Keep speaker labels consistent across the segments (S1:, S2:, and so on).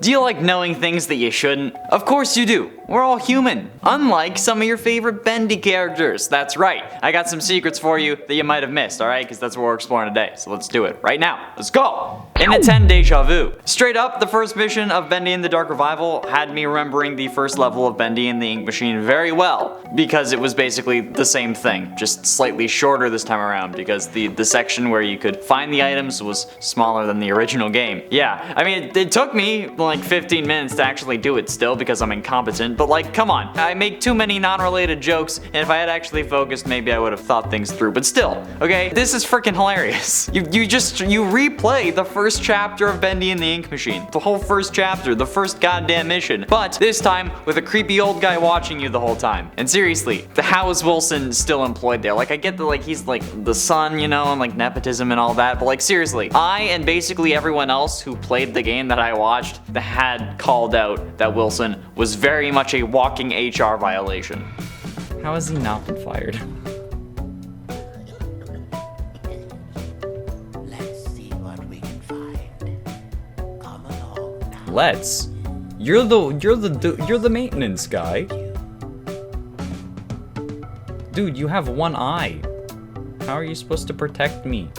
S1: Do you like knowing things that you shouldn't? Of course you do. We're all human. Unlike some of your favorite Bendy characters. That's right. I got some secrets for you that you might have missed, alright? Because that's what we're exploring today. So let's do it right now. Let's go! In a 10 deja vu. Straight up, the first mission of Bendy and the Dark Revival had me remembering the first level of Bendy and the Ink Machine very well. Because it was basically the same thing, just slightly shorter this time around. Because the section where you could find the items was smaller than the original game. Yeah, I mean, it took me like 15 minutes to actually do it still because I'm incompetent. But like, come on, I make too many non-related jokes, and if I had actually focused, maybe I would have thought things through. But still, okay, this is freaking hilarious. You replay the first chapter of Bendy and the Ink Machine. The whole first chapter, the first goddamn mission. But this time, with a creepy old guy watching you the whole time. And seriously, how is Wilson still employed there? Like, I get that, like, he's like the son, you know, and like nepotism and all that, but like, seriously, I and basically everyone else who played the game that I watched that had called out that Wilson was very much a walking HR violation. How has he not been fired?
S2: Let's see what we can find. Come along now.
S1: Let's. You're the maintenance guy. Dude, you have one eye. How are you supposed to protect me?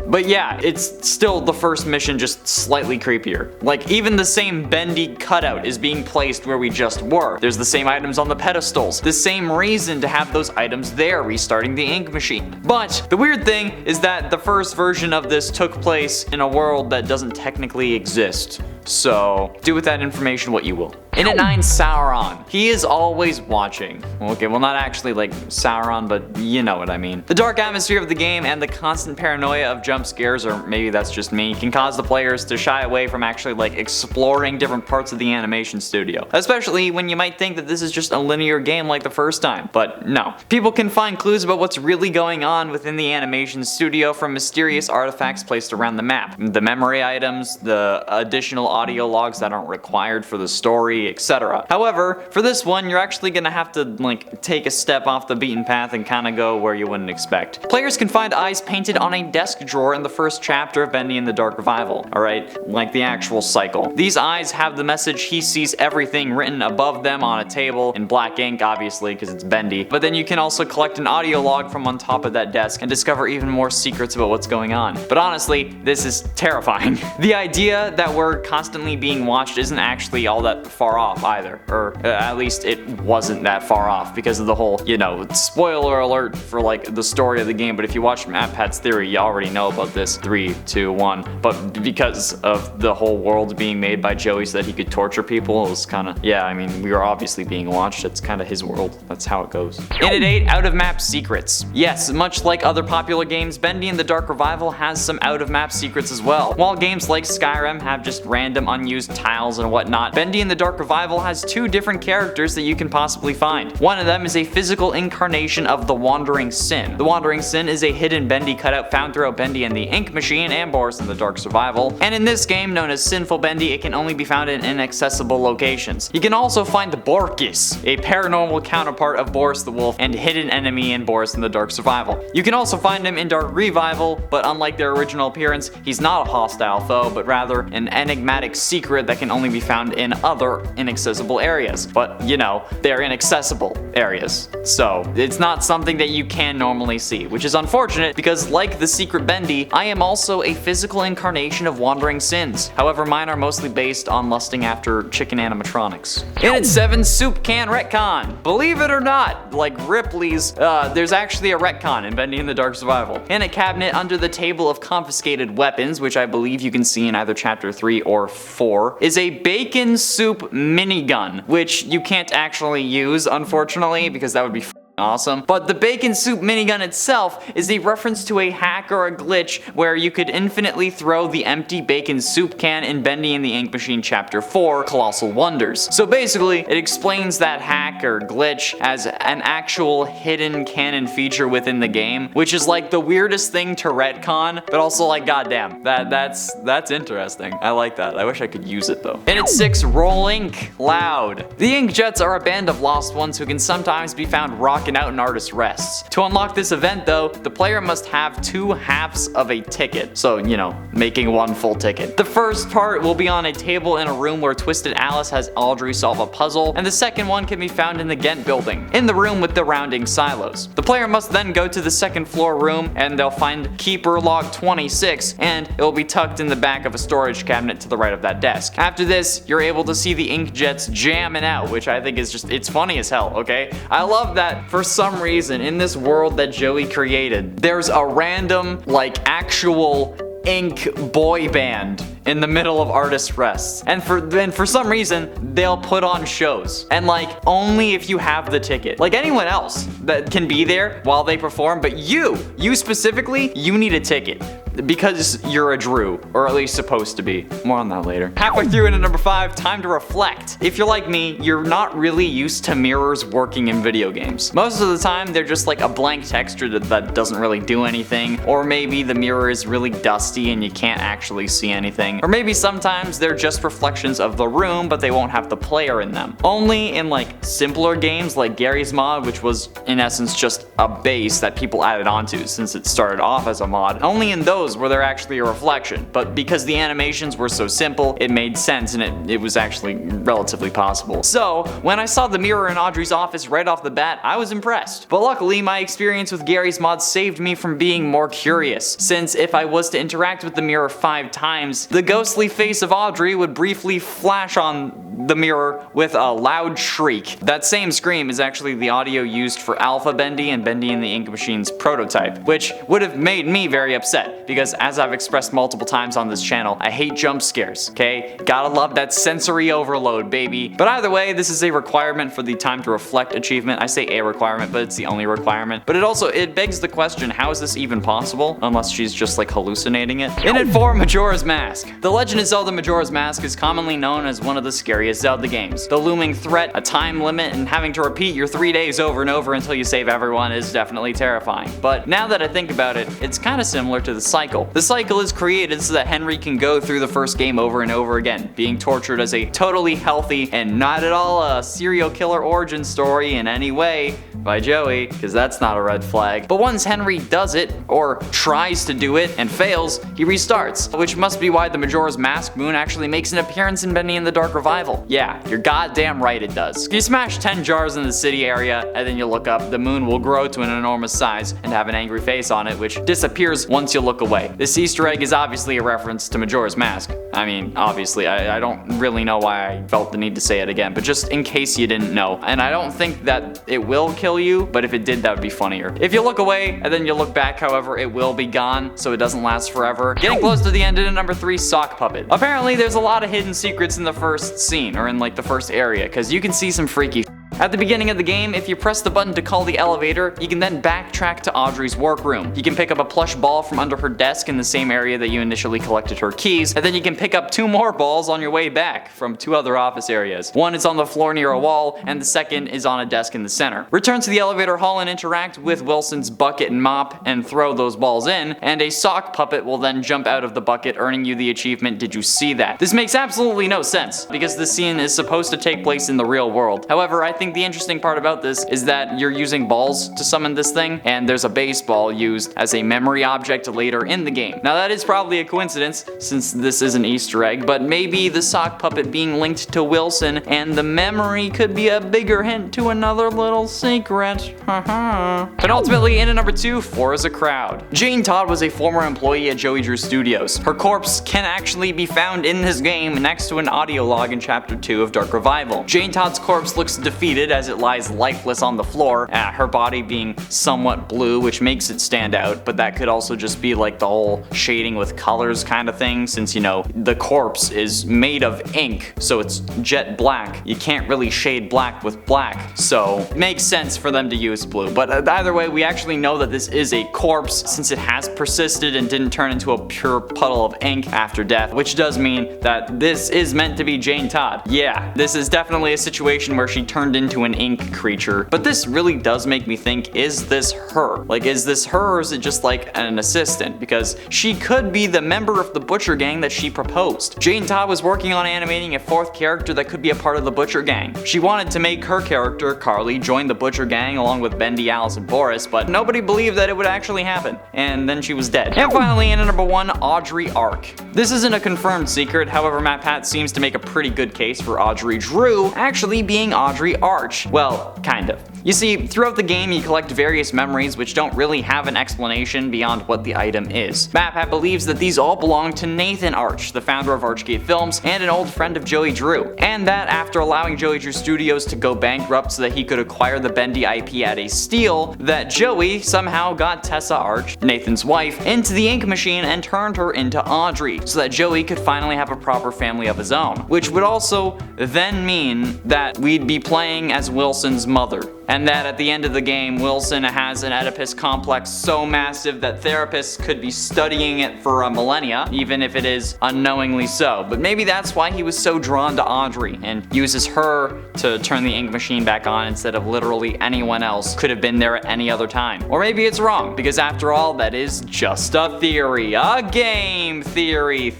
S1: But yeah, it's still the first mission, just slightly creepier. Like, even the same Bendy cutout is being placed where we just were. There's the same items on the pedestals. The same reason to have those items there, restarting the Ink Machine. But the weird thing is that the first version of this took place in a world that doesn't technically exist. So, do with that information what you will. In at 9, Sauron. He is always watching. Okay, well, not actually like Sauron, but you know what I mean. The dark atmosphere of the game and the constant paranoia of jump scares, or maybe that's just me, can cause the players to shy away from actually like exploring different parts of the animation studio. Especially when you might think that this is just a linear game like the first time. But no. People can find clues about what's really going on within the animation studio from mysterious artifacts placed around the map. The memory items, the additional audio logs that aren't required for the story, etc. However, for this one, you're actually gonna have to like take a step off the beaten path and kinda go where you wouldn't expect. Players can find eyes painted on a desk drawer in the first chapter of Bendy and the Dark Revival, alright? Like the actual cycle. These eyes have the message "he sees everything" written above them on a table in black ink, obviously, because it's Bendy. But then you can also collect an audio log from on top of that desk and discover even more secrets about what's going on. But honestly, this is terrifying. The idea that we're constantly being watched isn't actually all that far off either, or at least it wasn't that far off because of the whole, you know, spoiler alert for like the story of the game. But if you watch MatPat's theory, you already know about this. 3, 2, 1. But because of the whole world being made by Joey so that he could torture people, it was kind of, yeah, I mean, we were obviously being watched. It's kind of his world. That's how it goes. In at 8, out of map secrets. Yes, much like other popular games, Bendy and the Dark Revival has some out of map secrets as well. While games like Skyrim have just random unused tiles and whatnot, Bendy and the Dark Revival has 2 different characters that you can possibly find. One of them is a physical incarnation of the Wandering Sin. The Wandering Sin is a hidden Bendy cutout found throughout Bendy and the Ink Machine and Boris and the Dark Survival, and in this game, known as Sinful Bendy, it can only be found in inaccessible locations. You can also find Borkis, a paranormal counterpart of Boris the Wolf and hidden enemy in Boris and the Dark Survival. You can also find him in Dark Revival, but unlike their original appearance, he's not a hostile foe, but rather an enigmatic secret that can only be found in other inaccessible areas. But, you know, they're inaccessible areas. So, it's not something that you can normally see, which is unfortunate because, like the secret Bendy, I am also a physical incarnation of Wandering Sins. However, mine are mostly based on lusting after chicken animatronics. In at 7, Soup Can Retcon. Believe it or not, like Ripley's, there's actually a retcon in Bendy and the Dark Survival. In a cabinet under the table of confiscated weapons, which I believe you can see in either chapter 3 or 4, is a bacon soup minigun, which you can't actually use, unfortunately, because that would be awesome. But the bacon soup minigun itself is a reference to a hack or a glitch where you could infinitely throw the empty bacon soup can in Bendy and the Ink Machine Chapter 4, Colossal Wonders. So basically, it explains that hack or glitch as an actual hidden canon feature within the game, which is like the weirdest thing to retcon, but also like, goddamn, that's interesting. I like that. I wish I could use it though. And at 6, Roll Ink Loud. The Ink Jets are a band of lost ones who can sometimes be found rocking walking out and artist rests. To unlock this event though, the player must have 2 halves of a ticket. So, you know, making 1 full ticket. The first part will be on a table in a room where Twisted Alice has Audrey solve a puzzle, and the second one can be found in the Ghent building, in the room with the rounding silos. The player must then go to the second floor room and they'll find Keeper Log 26, and it will be tucked in the back of a storage cabinet to the right of that desk. After this, you're able to see the ink jets jamming out, which I think is just, it's funny as hell, okay? I love that for some reason in this world that Joey created, there's a random, like, actual ink boy band in the middle of artist rests, and for some reason they'll put on shows, and like only if you have the ticket. Like anyone else that can be there while they perform, but you specifically, you need a ticket because you're a Drew, or at least supposed to be. More on that later. Halfway through into number 5, time to reflect. If you're like me, you're not really used to mirrors working in video games. Most of the time they're just like a blank texture that doesn't really do anything, or maybe the mirror is really dusty and you can't actually see anything, or maybe sometimes they're just reflections of the room but they won't have the player in them. Only in like simpler games like Gary's Mod, which was in essence just a base that people added onto since it started off as a mod, only in those were there actually a reflection, but because the animations were so simple, it made sense and it was actually relatively possible. So when I saw the mirror in Audrey's office right off the bat, I was impressed. But luckily my experience with Gary's Mod saved me from being more curious, since if I was to interact with the mirror 5 times, the ghostly face of Audrey would briefly flash on the mirror with a loud shriek. That same scream is actually the audio used for Alpha Bendy and Bendy and the Ink Machine's prototype, which would have made me very upset, because as I've expressed multiple times on this channel, I hate jump scares, okay? Gotta love that sensory overload, baby. But either way, this is a requirement for the time to reflect achievement. I say a requirement, but it's the only requirement. But it begs the question, how is this even possible? Unless she's just like hallucinating it. In it 4, Majora's Mask. The Legend of Zelda Majora's Mask is commonly known as one of the scariest Zelda games. The looming threat, a time limit, and having to repeat your 3 days over and over until you save everyone is definitely terrifying. But now that I think about it, it's kind of similar to the cycle. The cycle is created so that Henry can go through the first game over and over again, being tortured as a totally healthy and not at all a serial killer origin story in any way by Joey, because that's not a red flag. But once Henry does it, or tries to do it, and fails, he restarts, which must be why the Majora's Mask moon actually makes an appearance in Bendy and the Dark Revival. Yeah, you're goddamn right it does. You smash 10 jars in the city area, and then you look up, the moon will grow to an enormous size and have an angry face on it, which disappears once you look away. This Easter egg is obviously a reference to Majora's Mask. I mean, obviously, I don't really know why I felt the need to say it again, but just in case you didn't know. And I don't think that it will kill you, but if it did, that would be funnier. If you look away and then you look back, however, it will be gone, so it doesn't last forever. Getting close to the end in number 3, Sock Puppet. Apparently, there's a lot of hidden secrets in the first scene, or in like the first area, because you can see some freaky at the beginning of the game. If you press the button to call the elevator, you can then backtrack to Audrey's workroom. You can pick up a plush ball from under her desk in the same area that you initially collected her keys, and then you can pick up 2 more balls on your way back from 2 other office areas. One is on the floor near a wall, and the second is on a desk in the center. Return to the elevator hall and interact with Wilson's bucket and mop and throw those balls in, and a sock puppet will then jump out of the bucket, earning you the achievement, Did You See That? This makes absolutely no sense, because the scene is supposed to take place in the real world. However, I think the interesting part about this is that you're using balls to summon this thing, and there's a baseball used as a memory object later in the game. Now that is probably a coincidence, since this is an Easter egg, but maybe the sock puppet being linked to Wilson and the memory could be a bigger hint to another little secret. But ultimately, in at number 2, 4 is a crowd. Jane Todd was a former employee at Joey Drew Studios. Her corpse can actually be found in this game next to an audio log in Chapter 2 of Dark Revival. Jane Todd's corpse looks defeated as it lies lifeless on the floor, her body being somewhat blue, which makes it stand out, but that could also just be like the whole shading with colors kind of thing, since, you know, the corpse is made of ink, so it's jet black. You can't really shade black with black, so it makes sense for them to use blue. But either way, we actually know that this is a corpse, since it has persisted and didn't turn into a pure puddle of ink after death, which does mean that this is meant to be Jane Todd. Yeah, this is definitely a situation where she turned into an ink creature. But this really does make me think, is this her? Like, is this her, or is it just like an assistant? Because she could be the member of the Butcher Gang that she proposed. Jane Todd was working on animating a 4th character that could be a part of the Butcher Gang. She wanted to make her character, Carly, join the Butcher Gang along with Bendy, Alice, and Boris, but nobody believed that it would actually happen. And then she was dead. And finally, in at number 1, Audrey Ark. This isn't a confirmed secret, however MatPat seems to make a pretty good case for Audrey Drew actually being Audrey Arch. Well, kind of. You see, throughout the game you collect various memories which don't really have an explanation beyond what the item is. MatPat believes that these all belong to Nathan Arch, the founder of Archgate Films and an old friend of Joey Drew, and that after allowing Joey Drew Studios to go bankrupt so that he could acquire the Bendy IP at a steal, that Joey somehow got Tessa Arch, Nathan's wife, into the ink machine and turned her into Audrey, so that Joey could finally have a proper family of his own, which would also then mean that we'd be playing as Wilson's mother. And that at the end of the game, Wilson has an Oedipus complex so massive that therapists could be studying it for a millennia, even if it is unknowingly so. But maybe that's why he was so drawn to Audrey and uses her to turn the ink machine back on instead of literally anyone else could have been there at any other time. Or maybe it's wrong, because after all, that is just a theory. A game theory.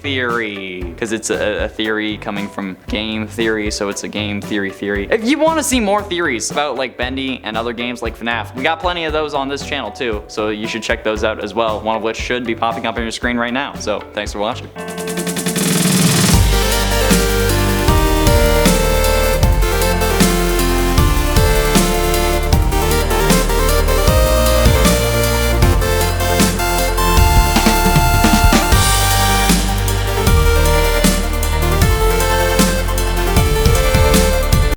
S1: Because it's a theory coming from game theory, so it's a game theory. If you want to see more theories about like Bendy and other games like FNAF, we got plenty of those on this channel too, so you should check those out as well, one of which should be popping up on your screen right now. So thanks for watching.